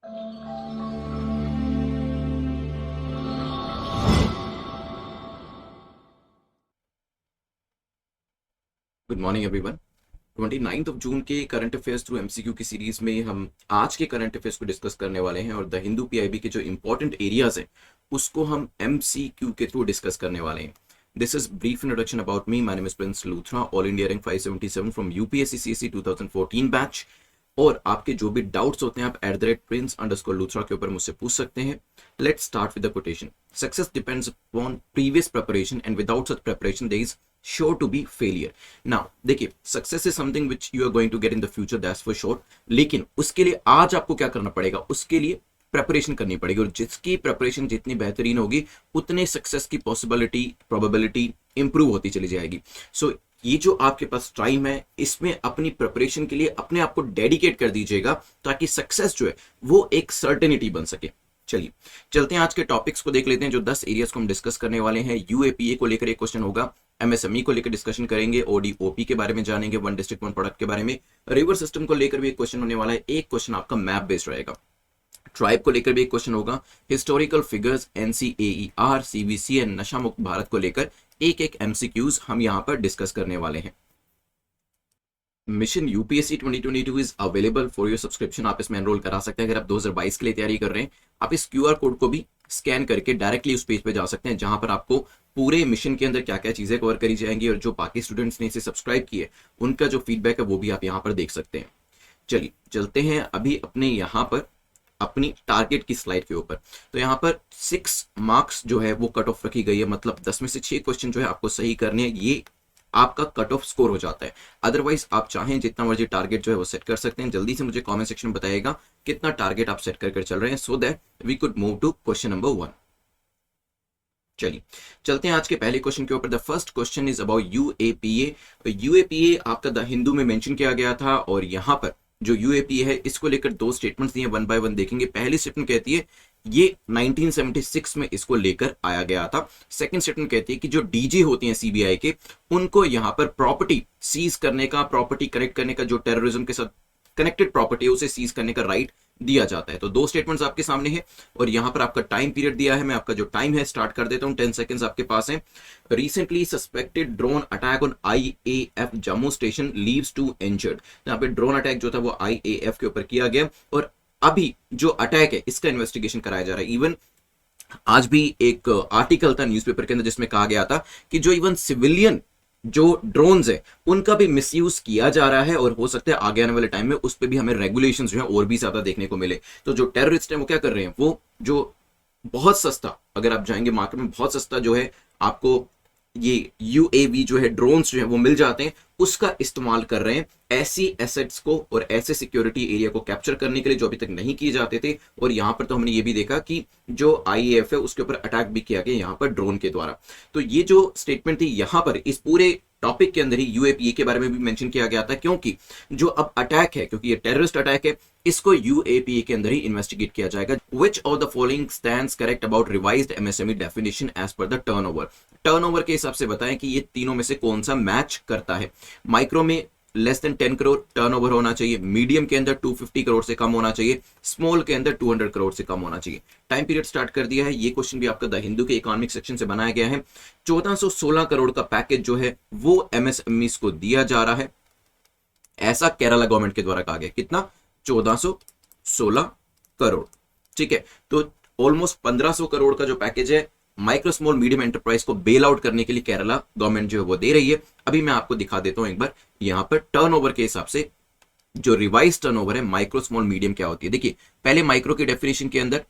Good morning everyone. 29 जून के current affairs through MCQ की series में हम आज के करंट अफेयर्स को डिस्कस करने वाले हैं और द हिंदू पीआईबी के जो इंपॉर्टेंट एरियाज हैं उसको हम एमसीक्यू के थ्रू डिस्कस करने वाले हैं। This is brief introduction about me. My name is Prince Luthra, all India rank 577 from UPSC CSC 2014 batch. और आपके जो भी डाउट्स होते हैं आप @prince_luthra के ऊपर मुझसे पूछ सकते हैं। Let's start with the quotation. Success depends upon previous preparation and without such preparation there is sure to be failure। now देखिए, success is something which you are going to get in the future, that's for sure। लेकिन उसके लिए आज आपको क्या करना पड़ेगा, उसके लिए प्रेपरेशन करनी पड़ेगी, और जिसकी प्रेपरेशन जितनी बेहतरीन होगी उतने सक्सेस की पॉसिबिलिटी प्रोबेबिलिटी इंप्रूव होती चली जाएगी। सो ये जो आपके पास टाइम है इसमें अपनी प्रिपरेशन के लिए अपने आप को डेडिकेट कर दीजिएगा ताकि सक्सेस जो है वो एक सर्टेनिटी बन सके। चलिए चलते हैं, आज के टॉपिक्स को देख लेते हैं। जो 10 एरियाज को हम डिस्कस करने वाले हैं, यूएपीए को लेकर एक क्वेश्चन होगा, एमएसएमई को लेकर डिस्कशन करेंगे, ओडीओपी के बारे में जानेंगे, वन डिस्ट्रिक्ट वन प्रोडक्ट के बारे में, रिवर सिस्टम को लेकर भी एक क्वेश्चन होने वाला है, एक क्वेश्चन आपका मैप बेस्ड रहेगा, ट्राइब को लेकर भी एक क्वेश्चन होगा, historical figures, NCAER, CBC and नशा मुक्त भारत को लेकर एक एक एमसीक्यूज हम यहां पर डिस्कस करने वाले हैं। Mission UPSC 2022 is available for your subscription. आप इसमें एनरोल करा सकते हैं। अगर आप 2022 के लिए तैयारी कर रहे हैं, आप इस क्यूआर कोड को भी स्कैन करके डायरेक्टली उस पेज पे जा सकते हैं जहां पर आपको पूरे मिशन के अंदर क्या क्या चीजें कवर करी जाएंगी और जो बाकी स्टूडेंट्स ने इसे सब्सक्राइब किए उनका जो फीडबैक है वो भी आप यहाँ पर देख सकते हैं। चलिए चलते हैं अभी अपने यहाँ पर अपनी टारगेट की स्लाइड के ऊपर। तो यहाँ पर 6 मार्क्स जो है वो कट ऑफ रखी गई है, मतलब 10 में से 6 क्वेश्चन जो है आपको सही करने हैं, ये आपका कट ऑफ स्कोर हो जाता है। अदरवाइज आप चाहें जितना मर्जी टारगेट जो है वो सेट कर सकते हैं। जल्दी से मुझे कमेंट सेक्शन में बताइएगा कितना टारगेट आप सेट कर चल रहे हैं, so that we could move to question number 1। चलिए चलते हैं आज के पहले क्वेश्चन के ऊपर। The first question is about UAPA. UAPA आपका द हिंदू में मेंशन किया गया था और यहाँ पर जो यूएपीए है इसको लेकर 2 स्टेटमेंट्स दिए, वन बाय वन देखेंगे। पहली स्टेटमेंट कहती है ये 1976 में इसको लेकर आया गया था। सेकंड स्टेटमेंट कहती है कि जो डीजी होती हैं सीबीआई के, उनको यहाँ पर प्रॉपर्टी सीज करने का, प्रॉपर्टी करेक्ट करने का, जो टेररिज्म के साथ कनेक्टेड प्रॉपर्टी है उसे सीज करने का राइट दिया जाता है। तो 2 स्टेटमेंट्स आपके सामने है और यहाँ पर आपका टाइम पीरियड दिया है। मैं आपका जो टाइम है स्टार्ट कर देता हूँ, 10 सेकंड्स आपके पास है। Recently suspected drone attack on IAF Jammu station leaves 2 injured. यहाँ पे ड्रोन अटैक जो था वो आईएएफ के ऊपर किया गया और अभी जो अटैक है इसका इन्वेस्टिगेशन कराया जा रहा है। इवन आज भी एक आर्टिकल था न्यूज़पेपर के अंदर जिसमें कहा गया था कि जो इवन सिविलियन जो ड्रोन्स है उनका भी मिसयूज किया जा रहा है और हो सकता है आगे आने वाले टाइम में उस पर भी हमें रेगुलेशंस जो है और भी ज्यादा देखने को मिले। तो जो टेररिस्ट है वो क्या कर रहे हैं, वो जो बहुत सस्ता, अगर आप जाएंगे मार्केट में बहुत सस्ता जो है आपको ये यूएवी जो है, ड्रोन्स जो है वो मिल जाते हैं, उसका इस्तेमाल कर रहे हैं ऐसी एसेट्स को और ऐसे सिक्योरिटी एरिया को कैप्चर करने के लिए जो अभी तक नहीं किए जाते थे। और यहां पर तो हमने ये भी देखा कि जो आईएएफ है उसके ऊपर अटैक भी किया गया यहां पर ड्रोन के द्वारा। तो ये जो स्टेटमेंट थी यहां पर इस पूरे टॉपिक के अंदर ही यूएपीए के बारे में भी मेंशन किया गया था, क्योंकि जो अब अटैक है, क्योंकि ये टेररिस्ट अटैक है, इसको यूएपीए के अंदर ही इन्वेस्टिगेट किया जाएगा। Which of the following stands correct about revised MSME definition as per the turnover. Turnover के हिसाब से बताएं कि ये तीनों में से कौन सा मैच करता है। माइक्रो में लेस देन 10 करोड़ टर्नओवर होना चाहिए, मीडियम के अंदर 250 करोड़ से कम होना चाहिए, स्मॉल के अंदर 200 करोड़ से कम होना चाहिए। टाइम पीरियड स्टार्ट कर दिया है। ये क्वेश्चन भी आपका द हिंदू के इकोनॉमिक सेक्शन से बनाया गया है। 1416 करोड़ का पैकेज जो है वो एमएसएमईज को दिया जा रहा है, ऐसा केरला गवर्नमेंट के द्वारा कहा गया। कितना? 1416 करोड़। ठीक है, तो ऑलमोस्ट 1500 करोड़ का जो पैकेज है माइक्रो स्मॉल मीडियम एंटरप्राइज को बेल आउट करने के लिए केरला गवर्नमेंट जो है वो दे रही है। अभी मैं आपको दिखा देता हूं एक बार यहां पर टर्नओवर के हिसाब से जो रिवाइज टर्नओवर है माइक्रो स्मॉल मीडियम क्या होती है। देखिए पहले माइक्रो की डेफिनेशन के अंदर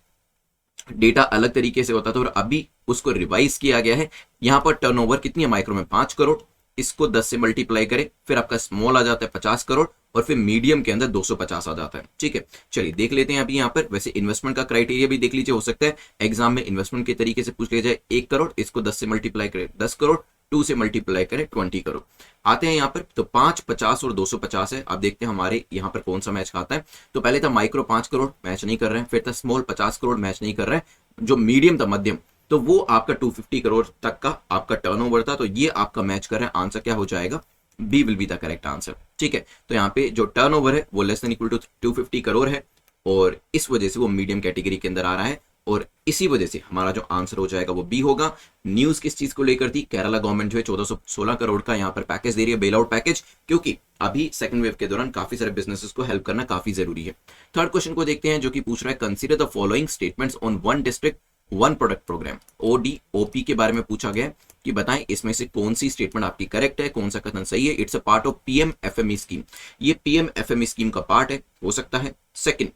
डेटा अलग तरीके से होता था और अभी उसको रिवाइज किया गया है। यहां पर टर्नओवर कितनी है माइक्रो में? 5 करोड़। इसको 10 से मल्टीप्लाई करें, फिर आपका स्मॉल आ जाता है 50 करोड़ और फिर मीडियम के अंदर 250 आ जाता है। ठीक है, चलिए देख लेते हैं अभी यहाँ पर। वैसे इन्वेस्टमेंट का क्राइटेरिया भी देख लीजिए, हो सकता है एग्जाम में इन्वेस्टमेंट के तरीके से पूछ लिया जाए। 1 करोड़, इसको 10 से मल्टीप्लाई करें 10 करोड़, 2 से मल्टीप्लाई करें 20 करोड़। आते हैं यहाँ पर, तो 5, 50 और 250 है। आप देखते हैं हमारे यहाँ पर कौन सा मैच खाता है। तो पहले था माइक्रो 5 करोड़, मैच नहीं कर रहे हैं। फिर था स्मॉल 50 करोड़, मैच नहीं कर रहे हैं। जो मीडियम था मध्यम, तो वो आपका 250 करोड़ तक का आपका टर्नओवर था। तो ये आपका मैच कर रहा है। आंसर क्या हो जाएगा? B will be the correct answer. ठीक है, तो यहाँ पे जो टर्नओवर है वो less than equal to 250 crore है। और इस वजह से वो मीडियम कैटेगरी के अंदर आ रहा है और इसी वजह से हमारा जो आंसर हो जाएगा वो बी होगा। न्यूज किस चीज को लेकर थी, केरला गवर्नमेंट जो है 1416 करोड़ का यहाँ पर पैकेज दे रही है, बेल आउट पैकेज, क्योंकि अभी सेकंड वेव के दौरान काफी सारे बिजनेसेस को हेल्प करना काफी जरूरी है। थर्ड क्वेश्चन को देखते हैं जो कि पूछ रहा है consider the following statements on one district one product program. ODOP के बारे में पूछा गया कि बताएं इसमें से कौन सी स्टेटमेंट आपकी करेक्ट है, कौन सा कथन सही है। It's a part of PMFME scheme, ये PMFME स्कीम का पार्ट है, हो सकता है। Second,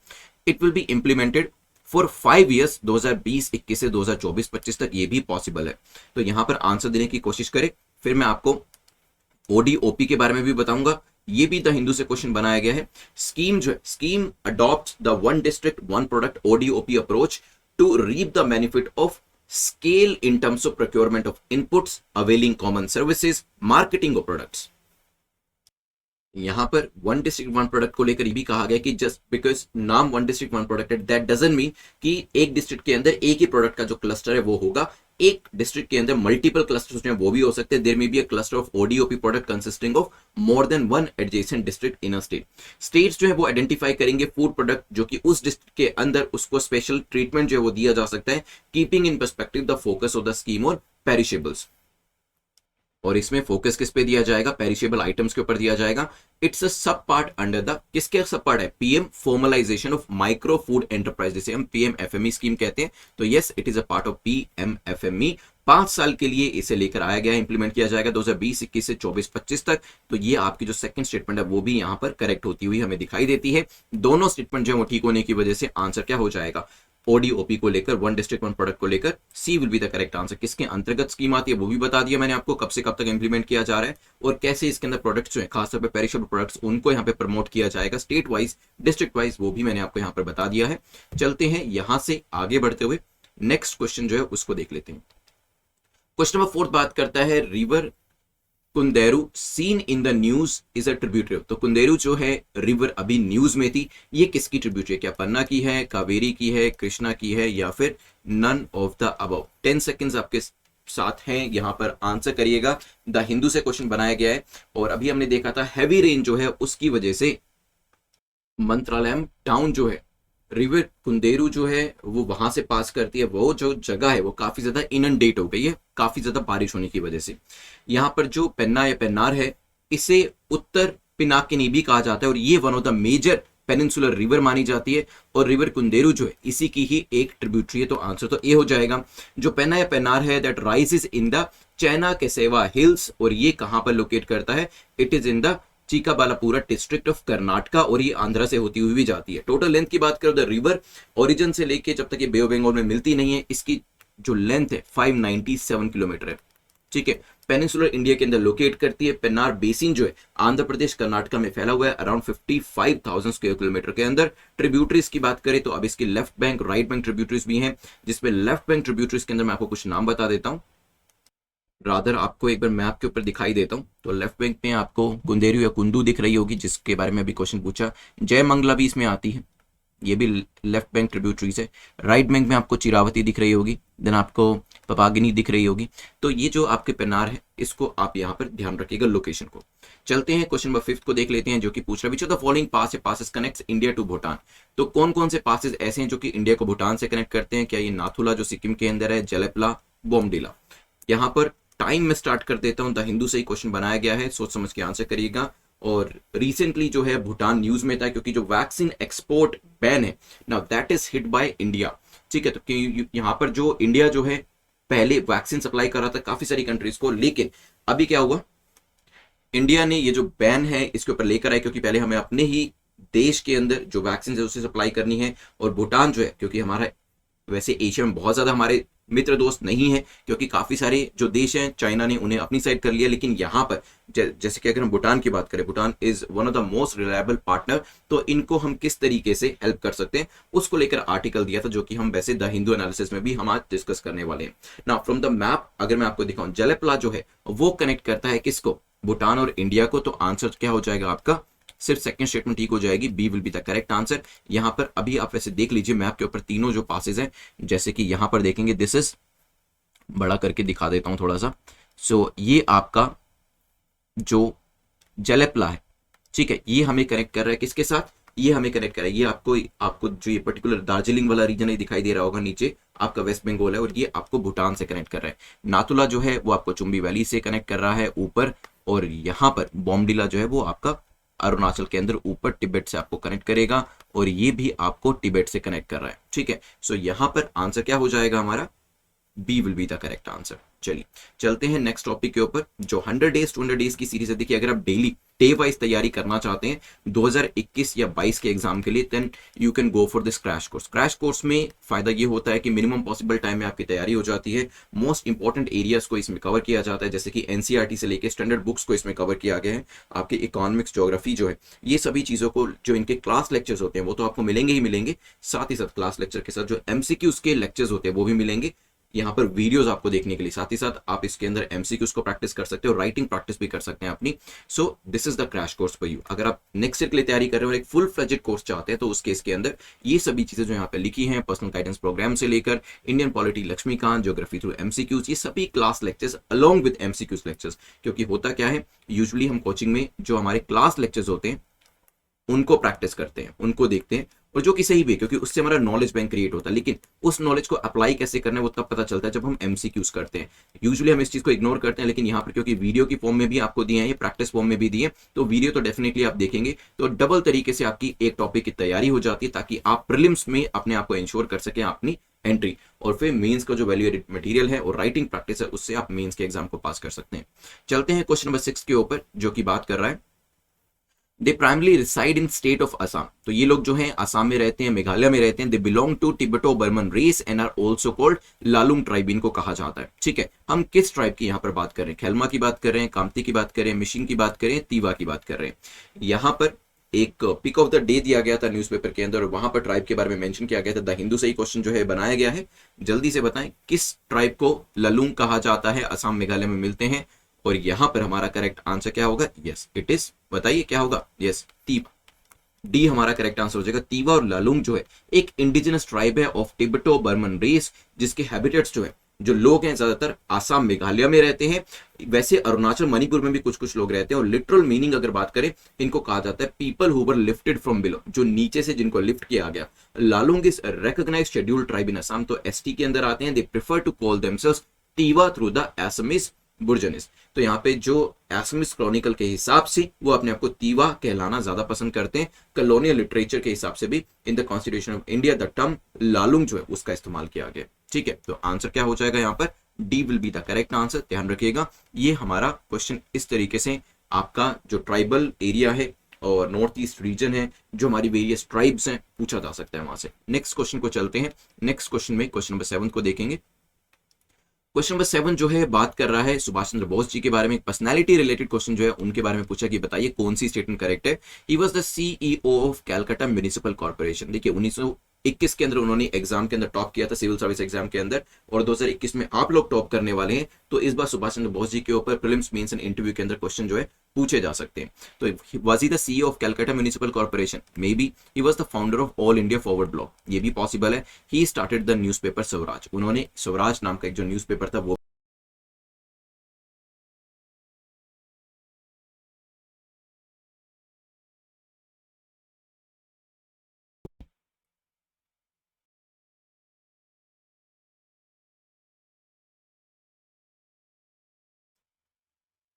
it will be implemented for 5 years 2020-21 से 2024-25 तक, ये भी पॉसिबल है। तो यहां पर आंसर देने की कोशिश करें। फिर मैं आपको ODOP के बारे में भी बताऊंगा, ये भी द हिंदू से क्वेश्चन बनाया गया है। स्कीम जो है, scheme adopt the one district one product ODOP approach to reap the benefit of scale in terms of procurement of inputs, availing common services, marketing of products. यहां पर वन डिस्ट्रिक्ट वन प्रोडक्ट को लेकर ये भी कहा गया कि just because नाम वन डिस्ट्रिक्ट वन प्रोडक्ट है दैट डजंट मीन कि एक डिस्ट्रिक्ट के अंदर एक ही प्रोडक्ट का जो क्लस्टर है वो होगा। एक डिस्ट्रिक्ट के अंदर मल्टीपल क्लस्टर्स हैं वो भी हो सकते हैं। There may be a cluster of ODOP product consisting of more than one adjacent district in a state. States जो है वो आइडेंटिफाई करेंगे फूड प्रोडक्ट जो कि उस डिस्ट्रिक्ट के अंदर उसको स्पेशल ट्रीटमेंट जो है वो दिया जा सकता है, keeping in perspective the focus of the scheme और पेरिशेबल्स। और इसमें फोकस किस पे दिया जाएगा, पेरिशेबल आइटम्स के ऊपर दिया जाएगा। इट्स अ सब पार्ट अंडर द, किसके सब पार्ट है, PM formalisation of micro food enterprise, जिसे हम PMFME स्कीम कहते हैं। तो yes, it is a part of PMFME। 5 साल के लिए इसे लेकर आया गया, इंप्लीमेंट किया जाएगा 2020-21 से 24-25 तक। तो ये आपकी जो सेकंड स्टेटमेंट है वो भी यहां पर करेक्ट होती हुई हमें दिखाई देती है। दोनों स्टेटमेंट जो है वो ठीक होने की वजह से आंसर क्या हो जाएगा, ODOP को लेकर, वन डिस्ट्रिक्ट वन प्रोडक्ट को लेकर, C will be the correct answer. किसके अंतर्गत स्कीम आती है वो भी बता दिया मैंने आपको, कब से कब तक इंप्लीमेंट किया जा रहा है और कैसे इसके अंदर प्रोडक्ट्स जो है खासतौर पे पेरिशेबल प्रोडक्ट्स उनको यहाँ पे प्रमोट किया जाएगा स्टेट वाइज, डिस्ट्रिक्ट वाइज, वो भी मैंने आपको यहाँ पर बता दिया है। चलते हैं यहां से आगे बढ़ते हुए नेक्स्ट क्वेश्चन जो है उसको देख लेते हैं। क्वेश्चन नंबर 4 बात करता है river Kunderu seen in the news is a tributary. तो कुंदेरू जो है रिवर अभी न्यूज में थी, ये किसकी ट्रिब्यूटरी है, क्या पन्ना की है, कावेरी की है, कृष्णा की है या फिर none of the above. 10 seconds आपके साथ हैं, यहां पर आंसर करिएगा। द हिंदू से क्वेश्चन बनाया गया है और अभी हमने देखा था हैवी रेन जो है उसकी वजह से मंत्रालयम टाउन जो है, रिवर कुंदेरू जो है वो वहां से पास करती है, वो जो जगह है वो काफी ज्यादा इनंडेट हो गई है काफी ज्यादा बारिश होने की वजह से। यहां पर जो पेन्ना या पेन्नार है इसे उत्तर पिनाकिनी भी कहा जाता है और ये one of the major peninsular river मानी जाती है और रिवर कुंदेरू जो है इसी की ही एक ट्रिब्यूटरी है। तो आंसर तो ए हो जाएगा। जो पेन्ना या पेन्नार है दैट राइजेस इन द चैना केसेवा हिल्स और ये कहां पर लोकेट करता है, it is in the Chikkaballapura district of Karnataka और ये आंध्रा से होती हुई भी जाती है। टोटल लेंथ की बात करो द रिवर ओरिजिन से लेके जब तक ये बे ऑफ बंगाल में मिलती नहीं है, इसकी जो लेंथ है 597 किलोमीटर है। ठीक है, पेनिनसुलर इंडिया के अंदर लोकेट करती है। पेन्नार बेसिन जो है आंध्र प्रदेश कर्नाटका में फैला हुआ है अराउंड 55,000 स्क्वायर किलोमीटर के अंदर। ट्रिब्यूटरीज की बात करें तो अब इसकी left bank right bank tributaries भी हैं, जिसमें लेफ्ट बैंक ट्रिब्यूटरीज के अंदर मैं आपको कुछ नाम बता देता हूं, रादर आपको एक बार मैप के ऊपर दिखाई देता हूं। तो लेफ्ट बैंक में आपको कुंदेरू या कुंदू दिख रही होगी जिसके बारे में अभी क्वेश्चन पूछा। जय मंगला भी इसमें आती है, ये भी लेफ्ट बैंक ट्रिब्यूटरीज है। राइट बैंक में आपको चिरावती दिख रही होगी, देन आपको पपागिनी दिख रही होगी। तो ये जो आपके पेन्नार है इसको आप यहाँ पर ध्यान रखिएगा लोकेशन को। चलते हैं क्वेश्चन नंबर 5 को देख लेते हैं जो कि पूछ रहा है which of the following pass passes connects India to Bhutan. तो कौन कौन से पासेस ऐसे हैं जो कि इंडिया को भूटान से कनेक्ट करते हैं, क्या ये नाथुला जो सिक्किम के अंदर है, जलेपला, बोमडिला। यहाँ पर टाइम में स्टार्ट कर देता हूं, द हिंदू से ही क्वेश्चन बनाया गया है, सोच समझ के आंसर करिएगा। और रिसेंटली जो है भूटान न्यूज में था क्योंकि जो वैक्सीन एक्सपोर्ट बैन है now that is hit by India. ठीक है, तो यहाँ पर जो इंडिया जो है पहले वैक्सीन सप्लाई कर रहा था काफी सारी कंट्रीज को, लेकिन अभी क्या हुआ, इंडिया ने ये जो बैन है इसके ऊपर लेकर आए क्योंकि पहले हमें अपने ही देश के अंदर जो वैक्सीन है उसे सप्लाई करनी है। और भूटान जो है क्योंकि हमारा वैसे एशिया में बहुत ज्यादा हमारे मित्र दोस्त नहीं है क्योंकि काफी सारे जो देश हैं चाइना ने उन्हें अपनी साइड कर लिया, लेकिन यहाँ पर जैसे कि अगर हम भूटान की बात करें, Bhutan is one of the most reliable partner, तो इनको हम किस तरीके से हेल्प कर सकते हैं उसको लेकर आर्टिकल दिया था जो कि हम वैसे द हिंदू एनालिसिस में भी हम आज डिस्कस करने वाले हैं। नाउ फ्रॉम द मैप अगर मैं आपको दिखाऊं, जलेपला जो है वो कनेक्ट करता है किसको, भूटान और इंडिया को। तो आंसर क्या हो जाएगा आपका, सिर्फ सेकंड स्टेटमेंट ठीक हो जाएगी, B will be the correct answer. यहां पर अभी आप वैसे देख लीजिए मैप के ऊपर तीनों जो पासेज हैं, जैसे कि यहां पर देखेंगे, दिस इज, बड़ा करके दिखा देता हूं थोड़ा सा। सो ये आपका जो जलेपला है, ठीक है, ये हमें कनेक्ट कर रहा है किसके साथ, ये हमें कनेक्ट करा है। ये आपको आपको जो ये पर्टिकुलर दार्जिलिंग वाला रीजन है दिखाई दे रहा होगा, नीचे आपका वेस्ट बंगाल है, और ये आपको भूटान से कनेक्ट कर रहा है। नाथुला जो है वो आपको चुम्बी वैली से कनेक्ट कर रहा है ऊपर, और यहाँ पर बॉमडिला जो है वो आपका अरुणाचल के अंदर ऊपर तिब्बत से आपको कनेक्ट करेगा, और ये भी आपको तिब्बत से कनेक्ट कर रहा है। ठीक है, सो यहाँ पर आंसर क्या हो जाएगा हमारा, B will be the correct answer. चलिए चलते हैं नेक्स्ट टॉपिक के ऊपर, जो 100 डेज 200 डेज की सीरीज है। देखिए अगर आप डेली डे वाइज तैयारी करना चाहते हैं 2021 या 22 के एग्जाम के लिए, then you can go for this crash course. Crash course में फायदा ये होता है कि मिनिमम पॉसिबल टाइम में आपकी तैयारी हो जाती है। मोस्ट इंपॉर्टेंट एरियाज को इसमें कवर किया जाता है, जैसे कि एनसीईआरटी से लेकर स्टैंडर्ड बुक्स को इसमें कवर किया गया है। आपके इकोनॉमिक्स, ज्योग्राफी जो है, ये सभी चीजों को, जो इनके क्लास लेक्चर्स होते हैं वो तो आपको मिलेंगे ही मिलेंगे, साथ ही साथ क्लास लेक्चर के साथ जो एमसीक्यूज के लेक्चर्स होते हैं वो भी मिलेंगे यहाँ पर वीडियोस आपको देखने के लिए। साथ ही साथ आप इसके अंदर एमसीक्यूज को प्रैक्टिस कर सकते हो, राइटिंग प्रैक्टिस भी कर सकते हैं अपनी। So this is the crash course for you. अगर आप नेक्स्ट ईयर के लिए तैयारी कर रहे हो और एक फुल फ्लेजेड कोर्स चाहते हैं, तो उस केस के अंदर ये सभी चीजें जो यहाँ पे लिखी हैं, पर्सनल गाइडेंस प्रोग्राम से लेकर Indian polity Laxmikanth, geography through MCQs, ये सभी class lectures along with MCQs lectures. क्योंकि होता क्या है, यूजुअली हम कोचिंग में जो हमारे क्लास लेक्चर्स होते हैं उनको प्रैक्टिस करते हैं, उनको देखते हैं, और जो कि सही भी है क्योंकि उससे हमारा नॉलेज बैंक क्रिएट होता है। लेकिन उस नॉलेज को अप्लाई कैसे करना है वो तब पता चलता है जब हम एमसीक्यूज करते हैं। यूजुअली हम इस चीज को इग्नोर करते हैं, लेकिन यहाँ पर क्योंकि वीडियो की फॉर्म में भी आपको दिए हैं, ये प्रैक्टिस फॉर्म में भी दिए, तो वीडियो तो डेफिनेटली आप देखेंगे तो डबल तरीके से आपकी एक टॉपिक की तैयारी हो जाती है, ताकि आप प्रीलिम्स में अपने आप को इंश्योर कर सकें अपनी एंट्री, और फिर मेंस का जो वैल्यू एडिड मटेरियल है और राइटिंग प्रैक्टिस है उससे आप मेंस के एग्जाम को पास कर सकते हैं। चलते हैं क्वेश्चन नंबर 6 के ऊपर, जो कि बात कर रहा है they primarily reside in state of Assam. तो ये लोग जो हैं असम में रहते हैं, मेघालय में रहते हैं। They belong to Tibeto Burman race and are also called Lalung tribe, इनको कहा जाता है। ठीक है, हम किस ट्राइब की यहाँ पर बात कर रहे हैं, खेलमा की बात कर रहे हैं, कामती की बात कर रहे हैं, मिशिन की बात कर रहे हैं, तीवा की बात कर रहे हैं। यहाँ पर एक पिक ऑफ द डे दिया गया था न्यूज़पेपर के अंदर, और वहां पर ट्राइब के बारे में मेंशन किया गया था। द हिंदू से ही क्वेश्चन जो है बनाया गया है। जल्दी से बताएं किस ट्राइब को ललुंग कहा जाता है, असम मेघालय में मिलते हैं, और यहां पर हमारा करेक्ट आंसर क्या होगा, यस इट इज, बताइए क्या होगा, यस तीवा। डी हमारा करेक्ट आंसर हो जाएगा। तीवा और लालुंग जो है एक इंडिजिनस ट्राइब है ऑफ टिबेटो बर्मन रेस, जिसके हैबिटेट्स जो है, जो लोग हैं ज्यादातर आसाम मेघालय में रहते हैं। वैसे अरुणाचल मणिपुर में भी कुछ कुछ लोग रहते हैं, और लिटरल मीनिंग अगर बात करें, इनको कहा जाता है people who were lifted from below, जो नीचे से जिनको लिफ्ट किया गया। Lalung is recognised scheduled tribe in Assam, तो एसटी के अंदर आते हैं। They prefer to call themselves Tiwa through the Assamese bourgeoisie. तो यहाँ पे जो एसमिस क्रॉनिकल के हिसाब से वो अपने आप को तीवा कहलाना ज्यादा पसंद करते हैं। कॉलोनियल लिटरेचर के हिसाब से भी in the constitution of India the term Lalung जो है उसका इस्तेमाल किया गया। ठीक है, तो आंसर क्या हो जाएगा यहाँ पर, D will be the correct answer. ध्यान रखिएगा, ये हमारा क्वेश्चन इस तरीके से आपका जो ट्राइबल एरिया है और नॉर्थ ईस्ट रीजन है, जो हमारी वेरियस ट्राइब्स हैं, पूछा जा सकता है वहां से। नेक्स्ट क्वेश्चन को चलते हैं। नेक्स्ट क्वेश्चन में क्वेश्चन नंबर 7 को देखेंगे। क्वेश्चन नंबर 7 जो है बात कर रहा है सुभाष चंद्र बोस जी के बारे में। पर्सनालिटी रिलेटेड क्वेश्चन जो है उनके बारे में पूछा कि बताइए कौन सी स्टेटमेंट करेक्ट है। He was the CEO of Calcutta municipal corporation. देखिए 1921 के अंदर उन्होंने एग्जाम के अंदर टॉप किया था, सिविल सर्विस एग्जाम के अंदर, और 2021 में आप लोग टॉप करने वाले हैं। तो इस बार सुभाष चंद्र बोस जी के ऊपर प्रीलिम्स मेंस एंड इंटरव्यू के अंदर क्वेश्चन जो है पूछे जा सकते हैं। तो was he the CEO of Calcutta municipal corporation, may be he was the founder of all India forward block, ये भी पॉसिबल है। He started the newspaper Swaraj, उन्होंने स्वराज नाम का एक जो न्यूज़पेपर था वो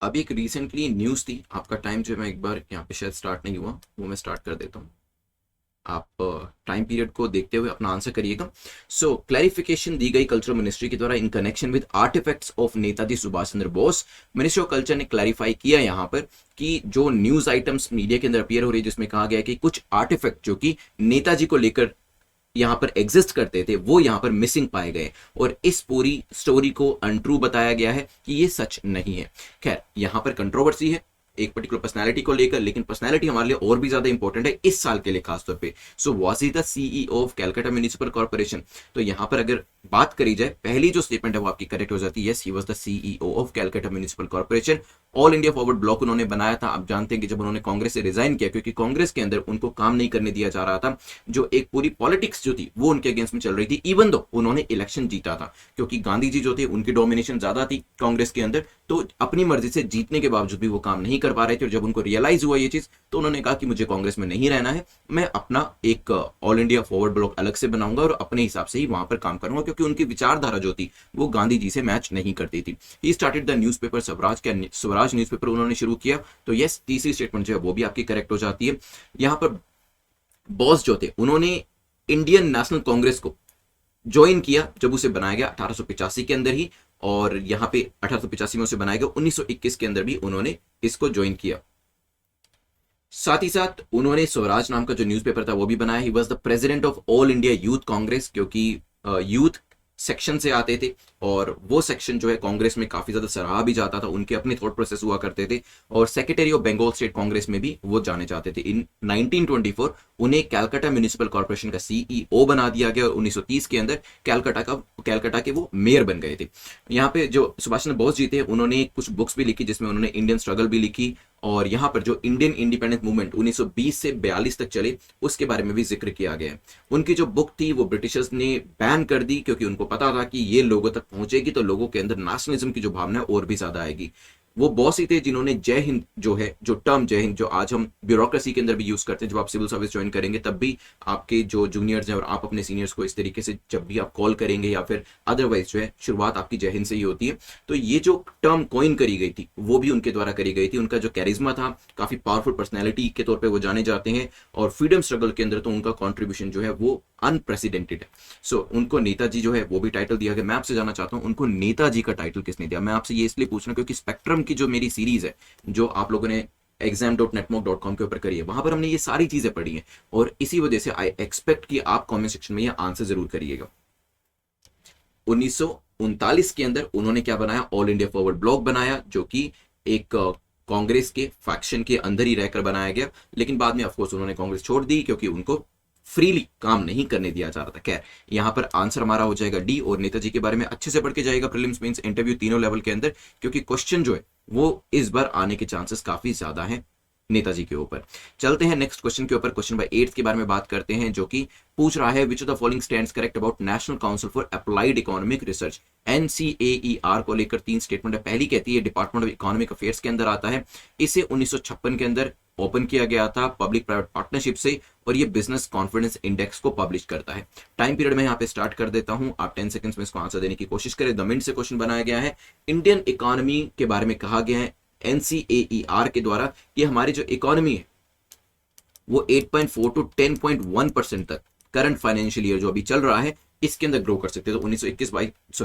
अभी एक रिसेंटली न्यूज थी। आपका टाइम जो है, मैं एक बार यहाँ पे शायद स्टार्ट नहीं हुआ, वो मैं स्टार्ट कर देता हूँ। आप टाइम पीरियड को देखते हुए अपना आंसर करिएगा। सो क्लैरिफिकेशन दी गई कल्चरल मिनिस्ट्री के द्वारा in connection with artifacts of Netaji Subhash Chandra Bose. Ministry of culture ने क्लैरिफाई किया यहाँ पर कि जो न्यूज आइटम्स मीडिया के अंदर अपीयर हो रही है, जिसमें कहा गया है कि कुछ आर्टिफैक्ट जो कि नेताजी को लेकर यहाँ पर एग्जिस्ट करते थे वो यहाँ पर मिसिंग पाए गए, और इस पूरी स्टोरी को अनट्रू बताया गया है कि ये सच नहीं है। खैर, यहाँ पर कंट्रोवर्सी है एक पर्टिकुलर पर्सनालिटी को लेकर, लेकिन पर्सनालिटी हमारे लिए और भी ज्यादा इंपॉर्टेंट है इस साल के लिए खासतौर पे। So was he the CEO of Calcutta municipal corporation. तो यहाँ पर अगर बात करी जाए, पहली जो स्टेटमेंट है वो आपकी करेक्ट हो जाती है, yes he was the CEO of Calcutta municipal corporation. All India forward block उन्होंने बनाया था। आप जानते हैं कि जब उन्होंने कांग्रेस से रिजाइन किया, क्योंकि कांग्रेस के अंदर उनको काम नहीं करने दिया जा रहा था, जो एक पूरी पॉलिटिक्स जो थी वो उनके अगेंस्ट में चल रही थी, इवन दो उन्होंने इलेक्शन जीता था, क्योंकि गांधी जी जो थे उनकी डोमिनेशन ज्यादा थी कांग्रेस के अंदर, तो अपनी मर्जी से जीतने के बावजूद भी वो काम नहीं कर पा रहे थे। और जब उनको रियलाइज हुआ ये चीज, तो तो उन्होंने कहा कि मुझे कांग्रेस में नहीं रहना है, मैं अपना एक ऑल इंडिया फॉरवर्ड ब्लॉक अलग से बनाऊंगा और अपने हिसाब से ही वहां पर काम करूंगा, क्योंकि उनकी विचारधारा जो थी वो गांधी जी से मैच नहीं करती थी। He started the newspaper Swaraj, क्या स्वराज न्यूज़पेपर उन्होंने शुरू किया। तो यस, तीसरी स्टेटमेंट जो है वो भी आपकी करेक्ट हो जाती है। यहां पर बॉस जो थे उन्होंने इंडियन नेशनल कांग्रेस को ज्वाइन किया जब उसे बनाया गया 1885 के अंदर ही, और यहां पे 1885 में उसे बनाया गया, 1921 के अंदर भी उन्होंने इसको ज्वाइन किया। साथ ही साथ उन्होंने स्वराज नाम का जो न्यूज़पेपर था वो भी बनाया। He was the president of all India youth Congress, क्योंकि यूथ सेक्शन से आते थे और वो सेक्शन जो है कांग्रेस में काफी ज्यादा सराहा भी जाता था, उनके अपने थॉट प्रोसेस हुआ करते थे, और secretary of Bengal state Congress में भी वो जाने जाते थे। इन 1924 उन्हें कैलकाटा म्युनिसिपल कॉर्पोरेशन का सीईओ बना दिया गया और 1930 के अंदर कैलकाटा के वो मेयर बन गए थे। यहाँ पे जो सुभाष चंद्र बोस जी थे उन्होंने कुछ बुक्स भी लिखी, जिसमें उन्होंने इंडियन स्ट्रगल भी लिखी, और यहाँ पर जो इंडियन इंडिपेंडेंस मूवमेंट 1920 से 42 तक चले उसके बारे में भी जिक्र किया गया है। उनकी जो बुक थी वो ब्रिटिशर्स ने बैन कर दी, क्योंकि उनको पता था कि ये लोगों तक पहुंचेगी तो लोगों के अंदर नेशनलिज्म की जो भावना है और भी ज्यादा आएगी। वो बॉस ही थे जिन्होंने जय हिंद जो है, जो टर्म जय हिंद जो आज हम ब्यूरोक्रेसी के अंदर भी यूज करते हैं, जब आप सिविल सर्विस ज्वाइन करेंगे तब भी आपके जो जूनियर्स हैं और आप अपने सीनियर्स को इस तरीके से जब भी आप कॉल करेंगे या फिर अदरवाइज जो है शुरुआत आपकी जय हिंद से ही होती है। तो ये जो टर्म कॉइन करी गई थी वो भी उनके द्वारा करी गई थी। उनका जो कैरिज्मा था, काफी पावरफुल पर्सनैलिटी के तौर पर वो जाने जाते हैं, और फ्रीडम स्ट्रगल के अंदर तो उनका कॉन्ट्रीब्यूशन जो है वो अनप्रेसिडेंटेड है। सो उनको नेताजी जो है वो भी टाइटल दिया गया। मैं आपसे जानना चाहता हूं उनको नेताजी का टाइटल किसने दिया। मैं आपसे ये इसलिए पूछ रहा हूं क्योंकि स्पेक्ट्रम की जो मेरी सीरीज है जो आप लोगों ने exam.netmock.com के ऊपर करी है, वहां पर हमने ये सारी चीजें पढ़ी हैं, और इसी वजह से आई एक्सपेक्ट कि आप कमेंट सेक्शन में ये आंसर जरूर करिएगा। 1939 के अंदर उन्होंने क्या बनाया, ऑल इंडिया फॉरवर्ड ब्लॉक बनाया, जो कि एक कांग्रेस के फैक्शन के अंदर ही रहकर बनाया गया, लेकिन बाद में ऑफकोर्स उन्होंने कांग्रेस छोड़ दी क्योंकि उनको फ्रीली काम नहीं करने दिया जा रहा था। खैर, यहां पर आंसर हमारा हो जाएगा डी, और नेताजी के बारे में अच्छे से पढ़ के जाएगा प्रीलिम्स मेंस इंटरव्यू तीनों लेवल के अंदर, क्योंकि क्वेश्चन जो है वो इस बार आने के चांसेस काफी ज्यादा हैं नेताजी के ऊपर। चलते हैं नेक्स्ट क्वेश्चन के ऊपर। क्वेश्चन नंबर 8 के बारे में बात करते हैं, जो कि पूछ रहा है which of the following stands correct about national council for applied economic research. NCAER को लेकर 3 स्टेटमेंट है। पहली कहती है डिपार्टमेंट ऑफ इकोनॉमिक अफेयर्स के अंदर आता है, इसे 1956 के अंदर ओपन किया गया था पब्लिक प्राइवेट पार्टनरशिप से, और ये बिजनेस कॉन्फिडेंस इंडेक्स को पब्लिश करता है। टाइम पीरियड में यहाँ पे स्टार्ट कर देता हूं, आप 10 सेकंड्स में इसको आंसर देने की कोशिश करें। 2 मिनट से क्वेश्चन बनाया गया है। इंडियन इकोनॉमी के बारे में कहा गया है NCAER के द्वारा कि हमारी जो इकोनॉमी है वो 8.4 टू 10.1% तक करंट फाइनेंशियल ईयर जो अभी चल रहा है इसके अंदर ग्रो कर सकते हैं। तो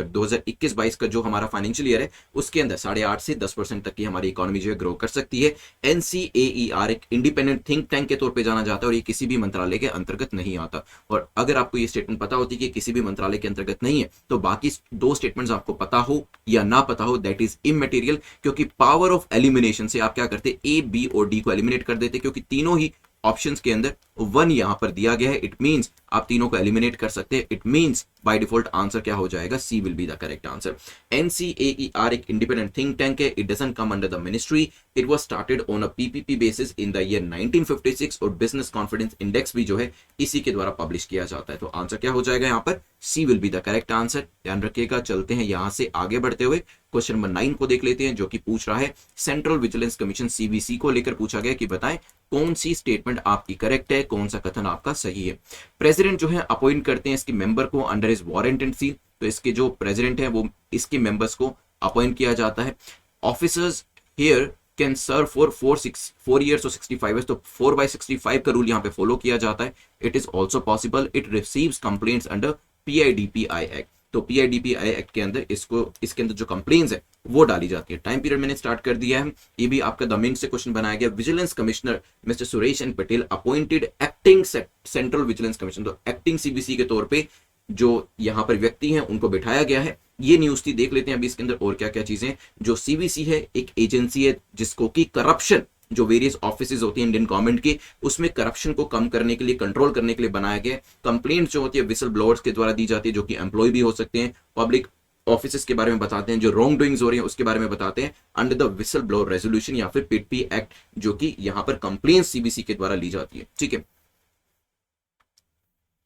2021-22 का जो हमारा फाइनेंशियल ईयर है उसके अंदर 8.5 से 10% तक की हमारी इकोनॉमी जो है ग्रो कर सकती है। NCAER एक इंडिपेंडेंट थिंक टैंक के तौर पे जाना जाता है और ये किसी भी मंत्रालय के अंतर्गत नहीं आता। और अगर आपको ये स्टेटमेंट पता होती कि किसी भी मंत्रालय के अंतर्गत नहीं है, तो बाकी 2 स्टेटमेंट्स आपको पता हो या ना पता हो दैट इज इमटेरियल, क्योंकि पावर ऑफ एलिमिनेशन से आप क्या करते, A, B और D को एलिमिनेट कर देते, क्योंकि तीनों ही ऑप्शंस के अंदर 1 यहां पर दिया गया है। इट मींस आप तीनों को एलिमिनेट कर सकते हैं। It means by default answer क्या हो जाएगा, C will be the correct answer. NCAER एक इंडिपेंडेंट थिंक टैंक है। It doesn't come under the ministry. It was started on a PPP basis in the year 1956 और business confidence index भी जो है इसी के द्वारा पब्लिश किया जाता है। तो आंसर क्या हो जाएगा यहाँ पर, C will be the correct answer. ध्यान रखिएगा। चलते हैं यहां से आगे बढ़ते हुए क्वेश्चन नंबर 9 को देख लेते हैं, जो कि पूछ रहा है सेंट्रल विजिलेंस कमीशन CVC को लेकर पूछा गया कि बताएं कौन सी स्टेटमेंट आपकी करेक्ट है, कौन सा कथन आपका सही है। प्रेसिडेंट जो है अपॉइंट करते हैं इसके मेंबर को under is warrant and seal, तो इसके जो प्रेसिडेंट है वो इसके मेंबर्स को अपॉइंट किया जाता है। Officers here can serve for 4 years और 65 years, तो 4/65 का रूल यहाँ पे फॉलो किया जाता है। It is also possible it receives complaints under PIDPI act, तो PIDPI एक्ट के अंदर इसके अंदर जो कंप्लेंट्स है वो डाली जाती है। टाइम पीरियड मैंने स्टार्ट कर दिया है। ये भी आपका द मिनट से क्वेश्चन बनाया गया। Vigilance commissioner mister Suresh N Patel appointed acting central vigilance commission, तो एक्टिंग CVC के तौर पे जो यहाँ पर व्यक्ति हैं उनको बिठाया गया है। ये न्यूज थी, देख लेते हैं अभी इसके अंदर और क्या क्या चीजें। जो CVC है एक एजेंसी है जिसको कि करप्शन जो वेरियस ऑफिसेज होती हैं इंडियन गवर्नमेंट की, उसमें करप्शन को कम करने के लिए, कंट्रोल करने के लिए बनाया गया। कंप्लेंट जो होती है विसल ब्लोअर्स के द्वारा दी जाती है, जो कि एम्प्लॉय भी हो सकते हैं, पब्लिक ऑफिसेज के बारे में बताते हैं, जो रॉन्ग डूइंग्स हो रही है उसके बारे में बताते हैं under the whistle blower resolution या फिर PIDP एक्ट, जो कि यहां पर कंप्लेंट CVC के द्वारा ली जाती है। ठीक है,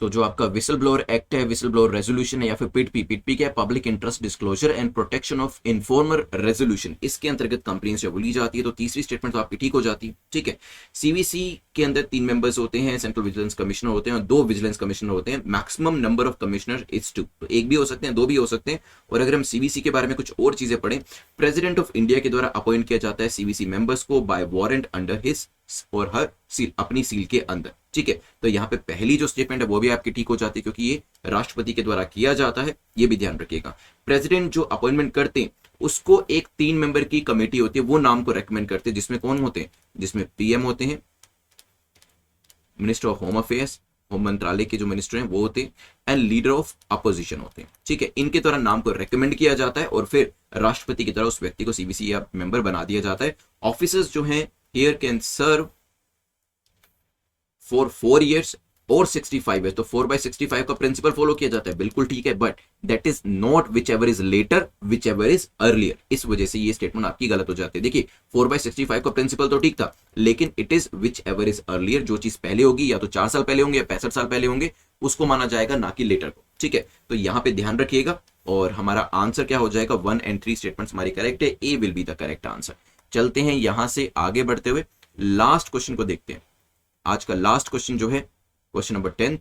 तो जो आपका विसल ब्लोअर एक्ट है, विसल ब्लोअर रेजोल्यूशन है, या फिर पिटपी, पिटपी क्या है, public interest disclosure and protection of informer resolution, इसके अंतर्गत कंप्लेंट्स जब बोली जाती है तो तीसरी स्टेटमेंट तो आपकी ठीक हो जाती है। ठीक है, सीवीसी के अंदर 3 मेंबर्स होते हैं, सेंट्रल विजिलेंस कमिश्नर होते हैं और 2 विजिलेंस कमिश्नर होते हैं। Maximum number of commissioner is 2, तो एक भी हो सकते हैं, 2 भी हो सकते हैं। और अगर हम सीवीसी के बारे में कुछ और चीजें पढ़ें, प्रेसिडेंट ऑफ इंडिया के द्वारा अपॉइंट किया जाता है सीवीसी मेंबर्स को बाय वारंट अंडर हिज और हर सील, अपनी सील के अंदर। ठीक है, तो यहाँ पे पहली जो स्टेटमेंट है वो भी आपकी ठीक हो जाती है, क्योंकि ये राष्ट्रपति के द्वारा किया जाता है, ये भी ध्यान रखिएगा। प्रेसिडेंट जो अपॉइंटमेंट करते हैं उसको एक 3 मेंबर की कमेटी होती है, वो नाम को रेकमेंड करते हैं, जिसमें कौन होते हैं, जिसमें पीएम होते हैं, minister of home affairs, home मंत्रालय के जो मिनिस्टर हैं वो होते हैं, एंड लीडर ऑफ अपोजिशन होते हैं। ठीक है, इनके द्वारा नाम को रेकमेंड किया जाता है और फिर राष्ट्रपति की तरह उस व्यक्ति को सीबीसी या मेंबर बना दिया जाता है। ऑफिसर्स जो हैं here can serve for 4 years और 65 है, तो 4/65 का प्रिंसिपल फॉलो किया जाता है, बिल्कुल ठीक है, but that is not whichever is later, whichever is earlier. इस वजह से ये स्टेटमेंट आपकी गलत हो जाती है। देखिए 4/65 का प्रिंसिपल तो ठीक था, लेकिन it is which ever is earlier, जो चीज पहले होगी या तो 4 साल पहले होंगे या 65 साल पहले होंगे, उसको माना जाएगा, ना कि लेटर को। ठीक है, तो यहां पे ध्यान रखिएगा और हमारा आंसर क्या हो जाएगा, 1 and 3 स्टेटमेंट्स हमारी करेक्ट है, A will be the correct answer. चलते हैं यहां से आगे बढ़ते हुए लास्ट क्वेश्चन को देखते हैं। आज का लास्ट क्वेश्चन जो है क्वेश्चन नंबर 10,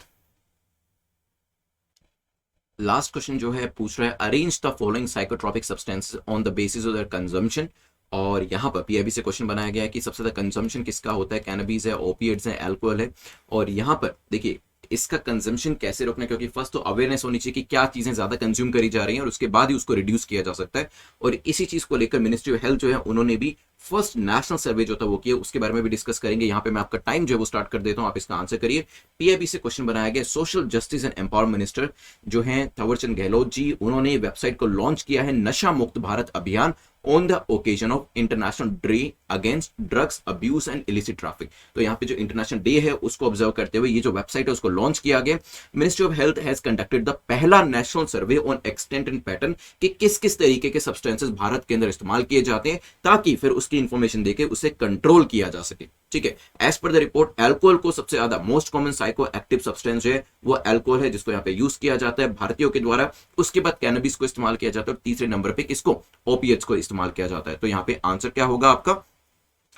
लास्ट क्वेश्चन जो है पूछ रहा है arrange the following psychotropic substances on the basis of their consumption. और यहाँ पर पीआईबी से क्वेश्चन बनाया गया है कि सबसे ज्यादा कंजम्पशन किसका होता है, कैनबीज है, ओपिएट्स है, अल्कोहल है। और यहाँ पर देखिए इसका कंजम्पशन कैसे रोकना है, क्योंकि फर्स्ट तो अवेयरनेस होनी चाहिए कि क्या चीजें ज्यादा कंज्यूम करी जा रही हैं और उसके बाद ही उसको रिड्यूस किया जा सकता है। और इसी चीज को लेकर मिनिस्ट्री ऑफ हेल्थ जो है उन्होंने भी फर्स्ट नेशनल सर्वे जो था वो किया, उसके बारे में भी डिस्कस करेंगे। यहाँ पे मैं आपका टाइम जो है वो स्टार्ट कर देता हूँ, आप इसका आंसर करिए। पीआईबी से क्वेश्चन बनाया गया, social justice and empowerment minister जो है थावरचंद गहलोत जी, उन्होंने वेबसाइट को लॉन्च किया है नशा मुक्त भारत अभियान on the occasion of international day against drugs abuse and illicit traffic. तो यहाँ पे जो इंटरनेशनल डे है उसको ऑब्जर्व करते हुए ये जो वेबसाइट है उसको लॉन्च किया गया। Ministry of health has conducted the पहला national survey on extent and pattern कि किस किस तरीके के सब्सटेंसेस भारत के अंदर इस्तेमाल किए जाते हैं, ताकि फिर उसकी इंफॉर्मेशन देके उसे कंट्रोल किया जा सके। ठीक है, as per the report alcohol को सबसे ज्यादा most common psycho active substance जो है वो अल्कोहल है, जिसको यहाँ पे यूज किया जाता है भारतीयों के द्वारा। उसके बाद कैनबिस को इस्तेमाल किया जाता है और तीसरे नंबर पे किसको, ओपिएट्स को इस्तेमाल किया जाता है। तो यहाँ पे आंसर क्या होगा आपका,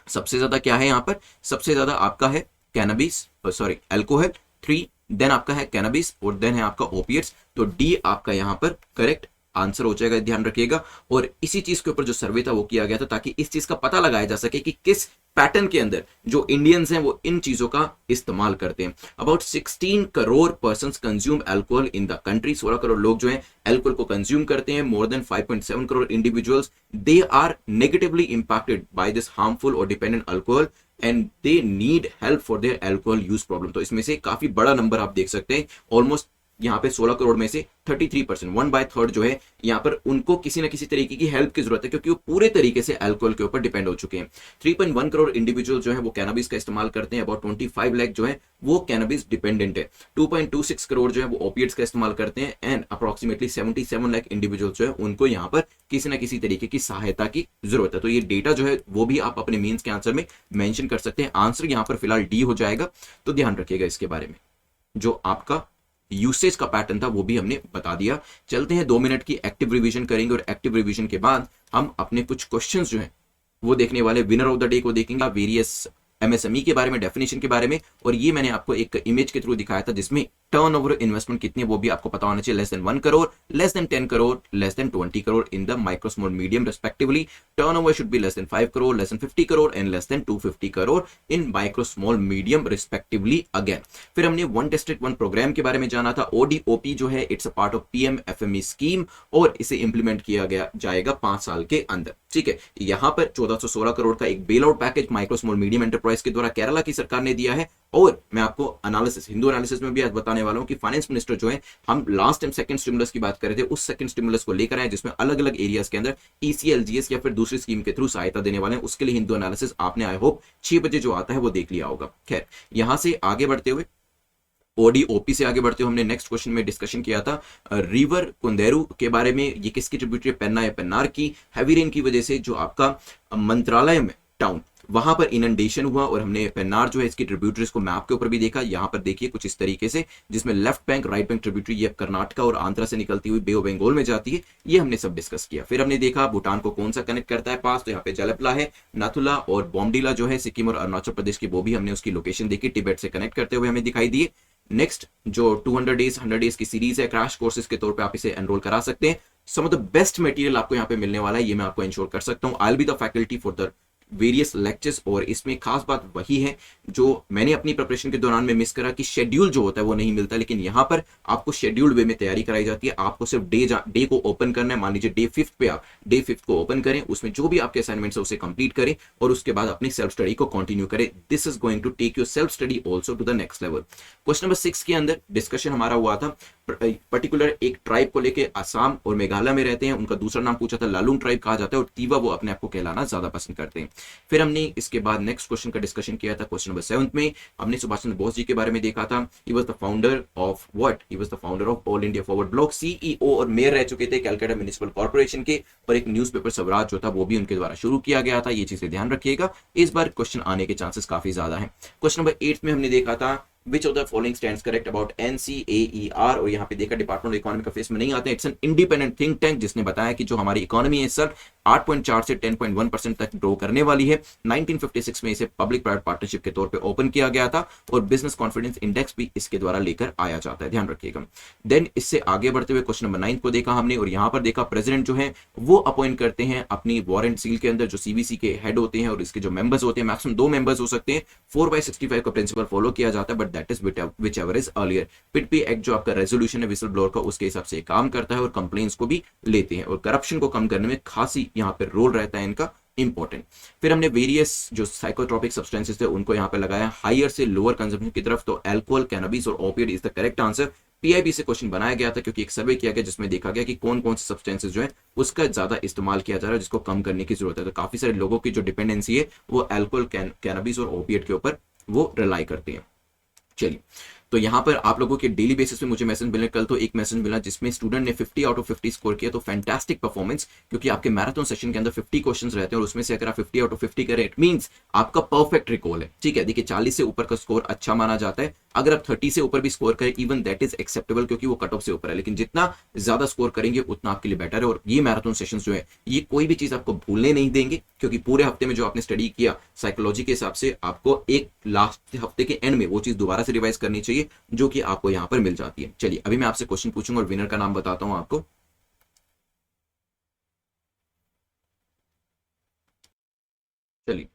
सबसे ज्यादा क्या है यहाँ पर, सबसे ज्यादा आपका है कैनबिस, सॉरी अल्कोहल 3, देन आपका है कैनबिस और देन है आपका ओपिएट्स। तो डी आपका यहाँ पर करेक्ट आंसर हो जाएगा, ध्यान रखिएगा। और इसी चीज के ऊपर जो सर्वे था वो किया गया था ताकि इस चीज का पता लगाया जा सके कि किस पैटर्न के अंदर जो इंडियंस हैं वो इन चीजों का इस्तेमाल करते हैं। About 16 crore persons consume alcohol in the country, 16 crore लोग जो हैं अल्कोहल को कंज्यूम करते हैं। More than 5.7 crore individuals they are negatively impacted by this harmful और dependent alcohol and they need help for their alcohol use problem. तो इसमें से काफी बड़ा नंबर आप देख सकते हैं, ऑलमोस्ट यहाँ पे 16 करोड़ में से 33%, 1/3 जो है यहाँ पर उनको किसी ना किसी तरीके की हेल्प की जरूरत है, क्योंकि वो पूरे तरीके से अल्कोहल के ऊपर डिपेंड हो चुके हैं। 3.1 करोड़ इंडिविजुअल जो है वो कैनबिस का इस्तेमाल करते हैं, अबाउट 25 लाख जो है वो कैनबिस डिपेंडेंट है। 2.26 करोड़ जो है वो ओपिएट्स का इस्तेमाल करते हैं एंड अप्रोक्सीमेटली 77 लाख इंडिविजुअल जो है उनको यहाँ पर किसी ना किसी तरीके की सहायता की जरूरत है। तो ये डेटा जो है वो भी आप अपने मीन्स के आंसर में मेंशन कर सकते हैं। आंसर यहाँ पर फिलहाल डी हो जाएगा, तो ध्यान रखिएगा इसके बारे में। जो आपका यूसेज का पैटर्न था वो भी हमने बता दिया। चलते हैं 2 मिनट की एक्टिव रिवीजन करेंगे और एक्टिव रिवीजन के बाद हम अपने कुछ क्वेश्चंस जो हैं वो देखने वाले। विनर ऑफ द डे को देखेंगे, वेरियस एमएसएमई के बारे में, डेफिनेशन के बारे में, और ये मैंने आपको एक इमेज के थ्रू दिखाया था जिसमें टर्नओवर इन्वेस्टमेंट कितनी है वो भी आपको पता होना चाहिए। Less than 1 crore, less than 10 crore, less than 20 crore in the micro small medium respectively. Turnover should be less than 5 crore, less than 50 crore and less than 250 crore in micro small medium respectively again. फिर हमने वन डिस्ट्रिक्ट वन प्रोग्राम के बारे में जाना था। ODOP जो है it's a part of PMFME scheme और इसे इंप्लीमेंट किया गया जाएगा 5 साल के अंदर। ठीक है, यहां पर 1416 करोड़ का एक bail out package micro small medium enterprise के द्वारा केरला की सरकार ने दिया है। और मैं आपको एनालिसिस, हिंदू एनालिसिस में भी आज बताने वाला हूं कि फाइनेंस मिनिस्टर जो है, हम लास्ट टाइम सेकंड स्टिमुलस की बात कर रहे थे, उस सेकंड स्टिमुलस को लेकर आए जिसमें अलग अलग एरियाज के अंदर ईसीएलजीएस या फिर दूसरी स्कीम के थ्रू सहायता देने वाले हैं। उसके लिए हिंदू एनालिसिस आपने आई होप 6 बजे जो आता है वो देख लिया होगा। खैर, यहां से आगे बढ़ते हुए ओडीओपी से आगे बढ़ते हुए हमने नेक्स्ट क्वेश्चन में डिस्कशन किया था रिवर कुंदेरू के बारे में। ये किसकी ट्रिब्यूटरी है, पेन्ना या पेन्नार की। हैवी रेन की वजह से जो आपका मंत्रालय में टाउन वहां पर इनंडेशन हुआ और हमने पेन्नार जो है इसकी ट्रिब्यूटरीज को मैप के ऊपर भी देखा। यहाँ पर देखिए कुछ इस तरीके से, जिसमें left bank right bank tributary ये कर्नाटका और आंध्रा से निकलती हुई बे ऑफ बंगाल में जाती है, ये हमने सब डिस्कस किया। फिर हमने देखा भूटान को कौन सा कनेक्ट करता है पास, तो यहाँ पे जलपला है, नाथुला और बॉम्डिला जो है सिक्किम और अरुणाचल प्रदेश की, वो भी हमने उसकी लोकेशन देखी, तिब्बत से कनेक्ट करते हुए हमें दिखाई दिए। नेक्स्ट जो 200 डेज 100 डेज की सीरीज है, क्रैश कोर्सेज के तौर पे आप इसे एनरोल करा सकते हैं। सम ऑफ द बेस्ट मटेरियल आपको यहाँ पे मिलने वाला है, ये मैं आपको इंश्योर कर सकता हूँ। I will be the faculty for the various lectures. और इसमें खास बात वही है जो मैंने अपनी प्रिपरेशन के दौरान में मिस करा कि शेड्यूल जो होता है वो नहीं मिलता, लेकिन यहाँ पर आपको शेड्यूल्ड वे में तैयारी कराई जाती है। आपको सिर्फ डे को ओपन करना है। मान लीजिए डे 5 पे आप डे 5 को ओपन करें, उसमें जो भी आपके असाइनमेंट्स है उसे कंप्लीट करें और उसके बाद अपनी सेल्फ स्टडी को कंटिन्यू करें। This is going to take your self study also to the next level. Question number 6 के अंदर डिस्कशन हमारा हुआ था पर्टिकुलर एक ट्राइब को लेके, असम और मेघालय में रहते हैं, उनका दूसरा नाम पूछा था, लालूंग ट्राइब कहा जाता है, और तीवा वो अपने आप को कहलाना ज्यादा पसंद करते हैं। फिर हमने इसके बाद नेक्स्ट क्वेश्चन का डिस्कशन किया था। क्वेश्चन नंबर 7 में हमने सुभाष चंद्र बोस जी के बारे में देखा था। He was the founder of what, he was the founder of all India forward block, CEO और मेयर रह चुके थे कैलकाटा म्युनिसिपल कॉर्पोरेशन के, और एक न्यूज़पेपर स्वराज जो था वो भी उनके द्वारा शुरू किया गया था। ये चीजें ध्यान रखिएगा, इस बार क्वेश्चन आने के चांसेस काफी ज्यादा है। क्वेश्चन नंबर 8 में हमने देखा था Which of the following stands correct about NCAER, और यहाँ पे देखा डिपार्टमेंट ऑफ इकोनॉमी का फेस में नहीं आते। It's an independent think tank जिसने बताया कि जो हमारी इकोनॉमी है सर 8.4 से 10.1% तक ग्रो करने वाली है। 1956 में इसे पब्लिक प्राइवेट पार्टनरशिप के तौर पे ओपन किया गया था और बिजनेस कॉन्फिडेंस इंडेक्स भी इसके द्वारा लेकर आया जाता है, ध्यान रखिएगा। देन इससे आगे बढ़ते हुए क्वेश्चन नंबर 9 को देखा हमने, और यहाँ पर देखा प्रेसिडेंट जो है वो अपॉइंट करते हैं अपनी वारंट सील के अंदर, जो सीबीसी के हेड होते हैं, और इसके जो मेंबर्स होते हैं मैक्सिमम 2 मेंबर्स हो सकते हैं। 4/65 का प्रिंसिपल फॉलो किया जाता है, but that is whichever is earlier। पिटपी एक्ट जो आपका रेजोल्यूशन है विसल ब्लोअर का, उसके हिसाब से काम करता है और कंप्लेंट्स को भी लेते हैं, और करप्शन को कम करने में खासी यहाँ पे रोल रहता है इनका, इंपॉर्टेंट। फिर हमने वेरियस जो साइकोट्रोपिक सब्सटेंसेस थे उनको यहाँ पे लगाया हायर से लोअर कंजम्पशन की तरफ, तो अल्कोहल, कैनबिस और opiate is the correct answer. PIB से क्वेश्चन बनाया गया था क्योंकि एक सर्वे किया गया जिसमें देखा गया कि कौन कौन से सब्सटेंसेस जो है उसका ज्यादा इस्तेमाल किया जा रहा है, जिसको कम करने की जरूरत है। तो काफी सारे लोगों की जो डिपेंडेंसी है वो अल्कोहल, कैनबिस और ओपिएट के ऊपर वो रिलाई करती है। चलिए, तो यहाँ पर आप लोगों के डेली बेसिस पे मुझे मैसेज मिले, कल तो एक मैसेज मिला जिसमें स्टूडेंट ने 50 आउट ऑफ 50 स्कोर किया, तो फैंटास्टिक परफॉर्मेंस, क्योंकि आपके मैराथन सेशन के अंदर 50 क्वेश्चंस रहते हैं और उसमें से अगर आप 50 आउट ऑफ 50 करें इट मींस आपका परफेक्ट रिकॉल है। ठीक है, देखिए 40 से ऊपर का स्कोर अच्छा माना जाता है। अगर आप 30 से ऊपर भी स्कोर करें इवन दैट इज एक्सेप्टेबल, क्योंकि वो कट ऑफ से ऊपर है, लेकिन जितना ज्यादा स्कोर करेंगे उतना आपके लिए बेटर है। और ये मैराथन सेशंस जो है ये कोई भी चीज आपको भूलने नहीं देंगे, क्योंकि पूरे हफ्ते में जो आपने स्टडी किया साइकोलॉजी के हिसाब से आपको एक लास्ट हफ्ते के एंड में वो चीज दोबारा से रिवाइज करनी चाहिए, जो कि आपको यहां पर मिल जाती है। चलिए, अभी मैं आपसे क्वेश्चन पूछूंगा और विनर का नाम बताता हूं आपको। चलिए,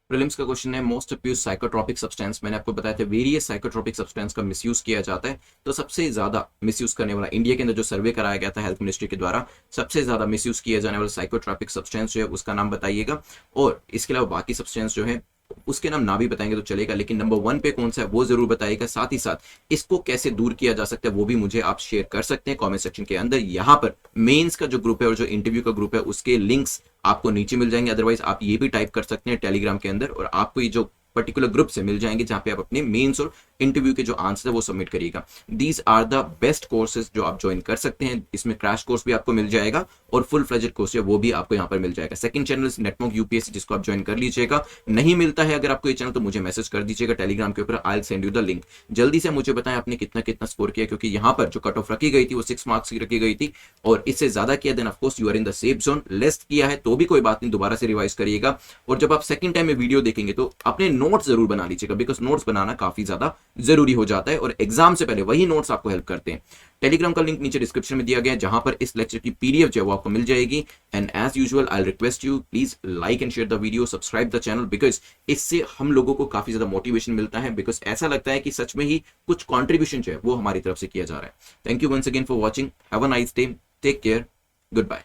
प्रीलिम्स का क्वेश्चन है मोस्ट अब्यूज साइकोट्रोपिक सब्सटेंस। मैंने आपको बताया था वेरियस साइकोट्रोपिक सब्सटेंस का मिसयूज किया जाता है, तो सबसे ज्यादा मिसयूज करने वाला इंडिया के अंदर जो सर्वे कराया गया था हेल्थ मिनिस्ट्री के द्वारा, सबसे ज्यादा मिसयूज किया जाने वाला साइकोट्रोपिक सब्सटेंस जो है उसका नाम बताइएगा। और इसके अलावा बाकी सब्सटेंस जो है उसके नाम ना भी बताएंगे तो चलेगा, लेकिन नंबर 1 पे कौन सा है वो जरूर बताइएगा। साथ ही साथ इसको कैसे दूर किया जा सकता है वो भी मुझे आप शेयर कर सकते हैं कमेंट सेक्शन के अंदर। यहाँ पर मेंस का जो ग्रुप है और जो इंटरव्यू का ग्रुप है उसके लिंक्स आपको नीचे मिल जाएंगे, अदरवाइज आप ये भी टाइप कर सकते हैं टेलीग्राम के अंदर, और आपको ये जो पर्टिकुलर ग्रुप से मिल जाएंगे जहां पे आप अपने मेंस और इंटरव्यू के जो आंसर है वो सबमिट करिएगा। These are the best courses जो आप ज्वाइन कर सकते हैं। इसमें क्रैश कोर्स भी आपको मिल जाएगा और फुल फ्लेजेड कोर्स है वो भी आपको यहाँ पर मिल जाएगा। सेकंड चैनल नेटमॉक यूपीएससी जिसको आप ज्वाइन कर लीजिएगा। नहीं मिलता है अगर आपको ये चैनल तो मुझे मैसेज कर दीजिएगा टेलीग्राम के ऊपर, I will send you the link. जल्दी से मुझे बताएं आपने कितना कितना स्कोर किया, क्योंकि यहाँ पर जो कट ऑफ रखी गई थी वो 6 मार्क्स की रखी गई थी, और इससे ज्यादा किया then of course you are in the safe zone. Less किया है तो भी कोई बात नहीं, दोबारा से रिवाइज करिएगा। और जब आप सेकंड टाइम में वीडियो देखेंगे तो अपने नोट्स जरूर बना लीजिएगा, बिकॉज नोट्स बनाना काफी ज्यादा जरूरी हो जाता है और एग्जाम से पहले वही नोट्स आपको हेल्प करते हैं। टेलीग्राम का लिंक नीचे डिस्क्रिप्शन में दिया गया है जहां पर इस लेक्चर की पीडीएफ जो है वो आपको मिल जाएगी। And as usual I request you please like and share the video, subscribe the channel, because इससे हम लोगों को काफी ज्यादा मोटिवेशन मिलता है, बिकॉज ऐसा लगता है कि सच में ही कुछ कॉन्ट्रीब्यूशन जो है वो हमारी तरफ से किया जा रहा है। Thank you once again for watching, have a nice day, take care, good bye.